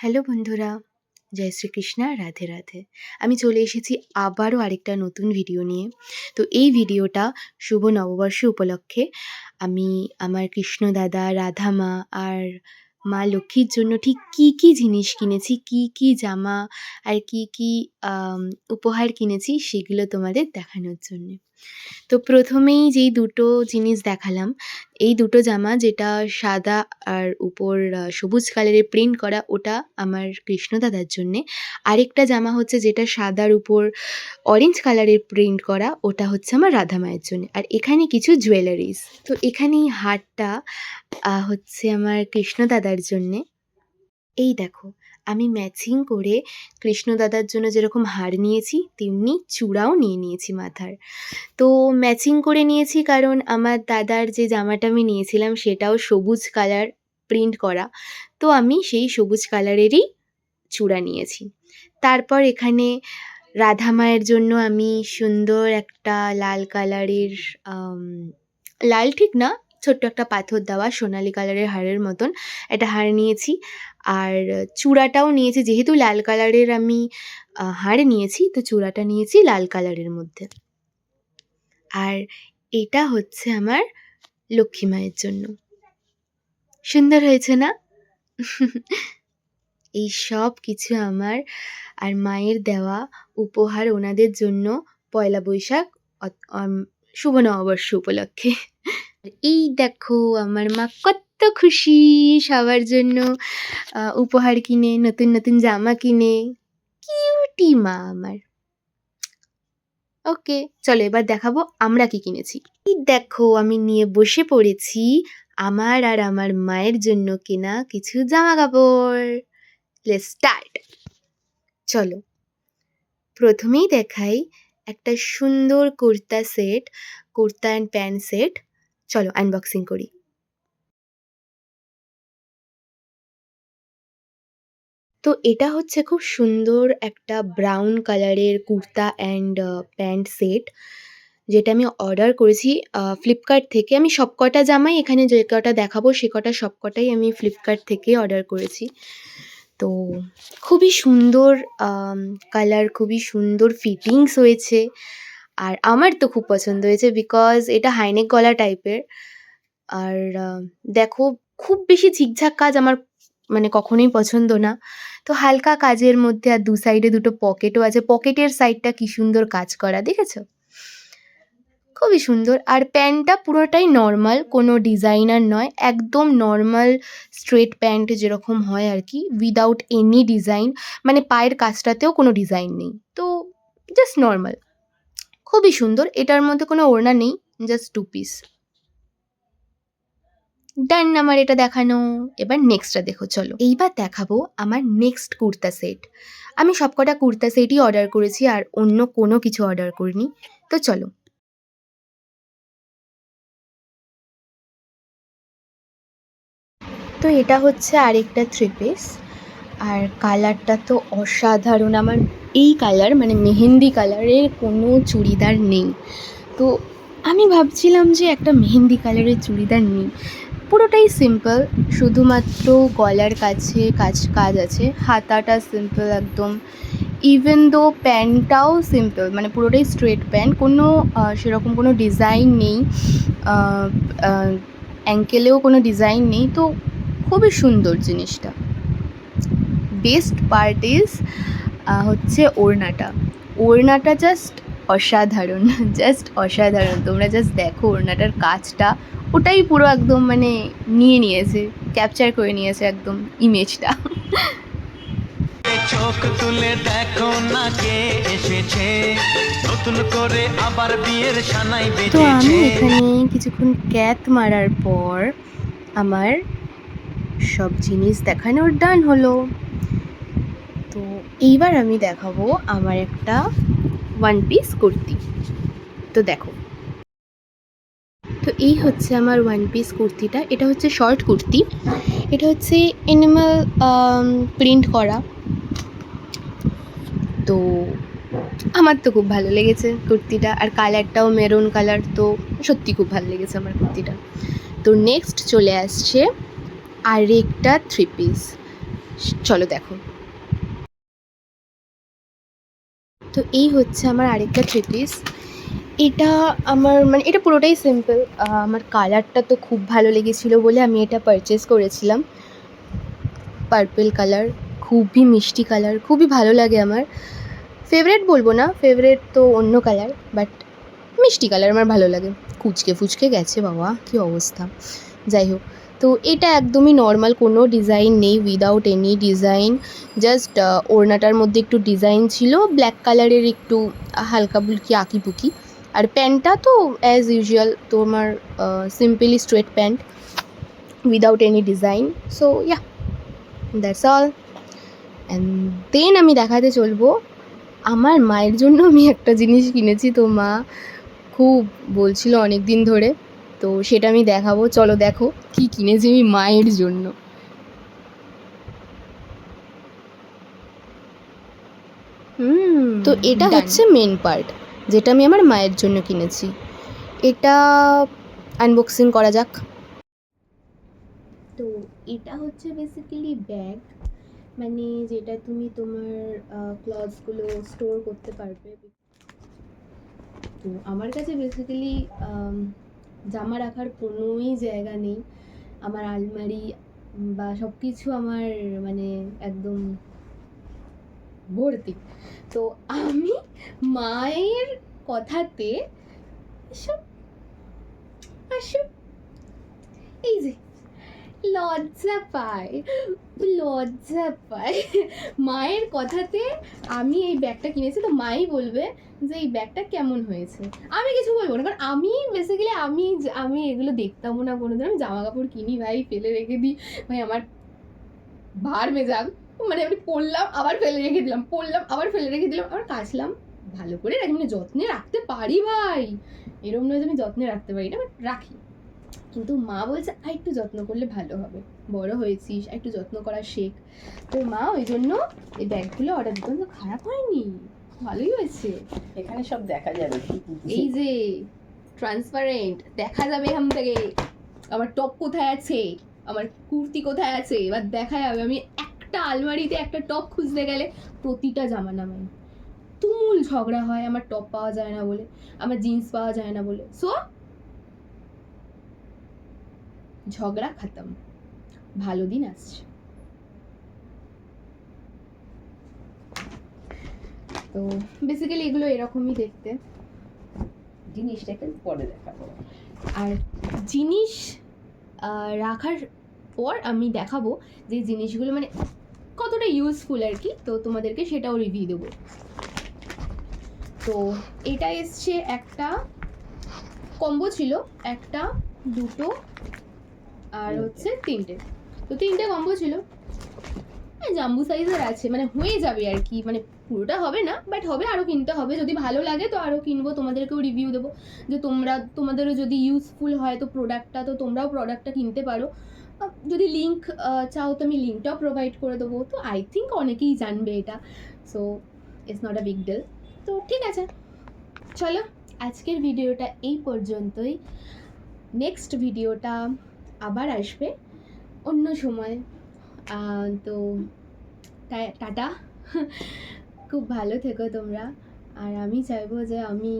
Hello বন্ধুরা, জয় শ্রীকৃষ্ণা, রাধে রাধে। আমি চলে এসেছি আবারও আরেকটা নতুন ভিডিও নিয়ে। তো এই ভিডিওটা শুভ নববর্ষ উপলক্ষে আমি আমার কৃষ্ণ দাদা, রাধা মা আর মা লক্ষ্মীর জন্য ঠিক কী কী জিনিস কিনেছি, কী কী জামা আর কী কী উপহার কিনেছি সেগুলো তোমাদের দেখানোর জন্যে। তো প্রথমেই যেই দুটো জিনিস দেখালাম, এই দুটো জামা যেটা সাদা আর উপর সবুজ কালারের প্রিন্ট করা, ওটা আমার কৃষ্ণ দাদার জন্যে। আরেকটা জামা হচ্ছে যেটা সাদার উপর অরেঞ্জ কালারের প্রিন্ট করা, ওটা হচ্ছে আমার রাধা মায়ের জন্যে। আর এখানে কিছু জুয়েলারিস। তো এখানে এই হারটা হচ্ছে আমার কৃষ্ণ দাদার জন্যে। এই দেখো, আমি ম্যাচিং করে কৃষ্ণ দাদার জন্য যেরকম হার নিয়েছি তেমনি চূড়াও নিয়ে নিয়েছি মাথার। তো ম্যাচিং করে নিয়েছি কারণ আমার দাদার যে জামাটা আমি নিয়েছিলাম সেটাও সবুজ কালার প্রিন্ট করা, তো আমি সেই সবুজ কালারেরই চূড়া নিয়েছি। তারপর এখানে রাধা মায়ের জন্য আমি সুন্দর একটা লাল কালারের লাল ঠিক না, ছোট্ট একটা পাথর দেওয়া সোনালি কালারের হারের মতন একটা হার নিয়েছি। আর চূড়াটাও নিয়েছি, যেহেতু লাল কালারের আমি হার নিয়েছি তো চূড়াটা নিয়েছি লাল কালারের মধ্যে। আর এটা হচ্ছে আমার লক্ষ্মী মায়ের জন্য। সুন্দর হয়েছে না? এই সব কিছু আমার আর মায়ের দেওয়া উপহার ওনাদের জন্য পয়লা বৈশাখ শুভ নববর্ষ উপলক্ষে। এই দেখো, আমার মা কত খুশি সবার জন্য উপহার কিনে, নতুন নতুন জামা কিনে। কিউটি মা আমার। ওকে, চলো এবার দেখাবো আমরা কি কিনেছি। এই দেখো, আমি নিয়ে বসে পড়েছি আমার আর আমার মায়ের জন্য কেনা কিছু জামা কাপড়। Let's start. চলো, প্রথমেই দেখাই একটা সুন্দর kurta set, kurta and pant set. চলো আনবক্সিং করি। তো এটা হচ্ছে খুব সুন্দর একটা ব্রাউন কালারের কুর্তা অ্যান্ড প্যান্ট সেট, যেটা আমি অর্ডার করেছি ফ্লিপকার্ট থেকে। আমি সবকটা জামাই এখানে যে কটা দেখাবো সে কটা সবকটাই আমি ফ্লিপকার্ট থেকে অর্ডার করেছি। তো খুবই সুন্দর কালার, খুবই সুন্দর ফিটিংস হয়েছে। আর আমার তো খুব পছন্দ হয়েছে বিকজ এটা হাইনেক গলা টাইপের। আর দেখো, খুব বেশি ঝিকঝাক কাজ আমার মানে কখনোই পছন্দ না। তো হালকা কাজের মধ্যে, আর দু সাইডে দুটো পকেটও আছে, পকেটের সাইডটা কি সুন্দর কাজ করা, দেখেছো? খুবই সুন্দর। আর প্যান্টটা পুরোটাই নর্মাল, কোনো ডিজাইনার নয়, একদম নর্মাল স্ট্রেট প্যান্ট যেরকম হয় আর কি, উইদাউট এনি ডিজাইন। মানে পায়ের কাজটাতেও কোনো ডিজাইন নেই, তো জাস্ট নর্মাল। খুবই সুন্দর। এটার মধ্যে কোনো ওড়না নেই, জাস্ট টু পিস। ডান আমার এটা দেখানো। এবার নেক্সটটা দেখো। চলো এইবার দেখাবো আমার নেক্সট কুর্তা সেট। আমি সবকটা কুর্তা সেটই অর্ডার করেছি আর অন্য কোনো কিছু অর্ডার করিনি। তো চলো। তো এটা হচ্ছে আরেকটা থ্রি পিস, আর কালারটা তো অসাধারণ। আমার এই কালার মানে মেহেন্দি কালারের কোনো চুড়িদার নেই, তো আমি ভাবছিলাম যে একটা মেহেন্দি কালারের চুড়িদার নিই। পুরোটাই সিম্পল, শুধুমাত্র গলার কাছে কাজ আছে, হাতাটা সিম্পল একদম। ইভেন দো প্যান্টটাও সিম্পল, মানে পুরোটাই স্ট্রেট প্যান্ট, কোনো সেরকম কোনো ডিজাইন নেই, অ্যাঙ্কেলেও কোনো ডিজাইন নেই। তো খুবই সুন্দর জিনিসটা। বেস্ট পার্ট ইজ হচ্ছে ওড়নাটা জাস্ট অসাধারণ, জাস্ট অসাধারণ। তোমরা জাস্ট দেখো ওড়নাটার কাজটা, ওটাই পুরো একদম মানে নিয়েছে, ক্যাপচার করে নিয়েছে একদম ইমেজটা। চোখ তুলে দেখো না কে এসেছে, নতুন করে আবার বিয়ের সানাই বেজেছে। তো আমি এখানে কিছুক্ষণ ক্যাত মারার পর আমার সব জিনিস দেখানোর ডান হলো। তো এইবার আমি দেখাবো আমার একটা ওয়ান পিস কুর্তি। তো দেখো, তো এই হচ্ছে আমার ওয়ান পিস কুর্তিটা। এটা হচ্ছে শর্ট কুর্তি, এটা হচ্ছে অ্যানিমাল প্রিন্ট করা। তো আমার তো খুব ভালো লেগেছে কুর্তিটা, আর কালারটাও মেরুন কালার, তো সত্যি খুব ভালো লেগেছে আমার কুর্তিটা। তো নেক্সট চলে আসছে আরেকটা থ্রি পিস। চলো দেখো। তো এই হচ্ছে আমার আরেকটা থ্রি পিস। এটা আমার মানে এটা পুরোটাই সিম্পল। আমার কালারটা তো খুব ভালো লেগেছিলো বলে আমি এটা পারচেস করেছিলাম। পার্পল কালার, খুবই মিষ্টি কালার, খুবই ভালো লাগে আমার। ফেভারেট বলবো না, ফেভারেট তো অন্য কালার, বাট মিষ্টি কালার আমার ভালো লাগে। কুচকে ফুচকে গেছে বাবা, কী অবস্থা। যাই হোক, তো এটা একদমই নর্মাল, কোনো ডিজাইন নেই, উইদাউট এনি ডিজাইন। জাস্ট ওড়নাটার মধ্যে একটু ডিজাইন ছিল, ব্ল্যাক কালারের একটু হালকা বুলকি আঁকিপুকি। আর প্যান্টটা তো অ্যাজ ইউজুয়াল তোমার simply straight pant without any design. So yeah, that's all. And then আমি দেখাতে চলবো আমার মায়ের জন্য আমি একটা জিনিস কিনেছি। তো মা খুব বলছিল অনেক দিন ধরে, তো সেটা আমি দেখাবো। চলো দেখো কি কিনেছি আমি মায়ের জন্য। তো এটা হচ্ছে মেন পার্ট, যেটা আমি আমার মায়ের জন্য কিনেছি। এটা আনবক্সিং করা যাক। তো এটা হচ্ছে বেসিক্যালি ব্যাগ, মানে যেটা তুমি তোমার ক্লথসগুলো স্টোর করতে পারবে। তো আমার কাছে বেসিক্যালি জামা রাখার কোনোই জায়গা নেই। আমার আলমারি বা সব কিছু আমার মানে একদম ভর্তি। তো আমি মায়ের কথাতে এসব আসো, এই যে লজ্জা পায়, লজ্জা পায় মায়ের কথাতে আমি এই ব্যাগটা কিনেছি। তো মাই বলবে যে এই ব্যাগটা কেমন হয়েছে, আমি কিছু বলবো না, কারণ আমি বেসিক্যালি আমি এগুলো দেখতামও না কোনোদিন। আমি জামা কাপড় কিনি ভাই, ফেলে রেখে দিই ভাই, আমার ভার মেজাগ, মানে আমি পরলাম আবার ফেলে রেখে দিলাম, পরলাম আবার ফেলে রেখে দিলাম, আবার কাচলাম, ভালো করে রাখি, মানে যত্নে রাখতে পারি ভাই, এরকম নয় যে আমি যত্নে রাখতে পারি না, বাট রাখি। কিন্তু মা বলছে আর একটু যত্ন করলে ভালো হবে, বড় হয়েছিস একটু যত্ন করা শেখ। তো মা ওই জন্য এই ব্যাগগুলো অর্ডার দিতে। তো খারাপ হয়নি, ভালোই হয়েছে। এখানে সব দেখা যাবে, এই যে ট্রান্সপারেন্ট দেখা যাবে এখান থেকে আমার টপ কোথায় আছে, আমার কুর্তি কোথায় আছে, এবার দেখা যাবে। আমি একটা আলমারিতে একটা টপ খুঁজতে গেলে প্রতিটা জামা নামাই, তুমুল ঝগড়া হয় আমার টপ পাওয়া যায় না বলে, আমার জিন্স পাওয়া যায় না বলে। সো ঝগড়া খতম, ভালো দিন আসছে। তো বেসিক্যালি এগুলো এরকমই দেখতে। জিনিসটাকে পরে দেখাবো। আর জিনিস রাখার পর আমি দেখাবো যে জিনিসগুলো মানে কতটা ইউজফুল আর কি, তো তোমাদেরকে সেটাও রিভিউ দেবো। তো এটা এসছে একটা কম্বো ছিল, একটা দুটো আর হচ্ছে তিনটে। তো তিনটে কম্বো ছিল, জাম্বু সাইজের আছে, মানে হয়ে যাবে আর কি, মানে পুরোটা হবে না বাট হবে, আরও কিনতে হবে। যদি ভালো লাগে তো আরও কিনবো, তোমাদেরকেও রিভিউ দেবো যে তোমাদেরও যদি ইউজফুল হয় তো প্রোডাক্টটা, তো তোমরাও প্রোডাক্টটা কিনতে পারো। যদি লিঙ্ক চাও তো আমি লিঙ্কটাও প্রোভাইড করে দেবো। তো আই থিঙ্ক অনেকেই জানবে এটা, so it's not a big deal. তো ঠিক আছে, চলো আজকের ভিডিওটা এই পর্যন্তই। নেক্সট ভিডিওটা আবার আসবে অন্য সময়। তো টাটা, খুব ভালো থেকো তোমরা। আর আমি চাইবো যে আমি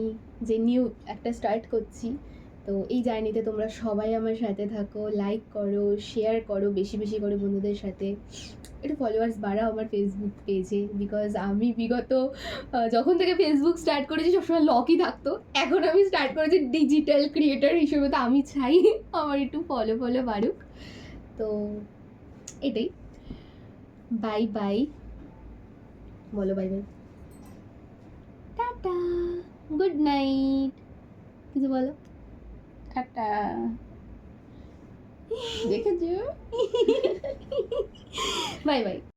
যে নিউ একটা স্টার্ট করছি, তো এই জার্নিতে তোমরা সবাই আমার সাথে থাকো, লাইক করো, শেয়ার করো বেশি বেশি করে বন্ধুদের সাথে, একটু ফলোয়ার্স বাড়াও আমার ফেসবুক পেজে। বিকজ আমি বিগত যখন থেকে ফেসবুক স্টার্ট করেছি সবসময় লকই থাকতো, এখন আমি স্টার্ট করেছি ডিজিটাল ক্রিয়েটার হিসেবে, তো আমি চাই আমার একটু ফলো বাড়ুক। তো এটাই, বাই বাই, বলো bye bye, tata, good night, কিছু বলো। টাটা, দেখেছো? Bye bye.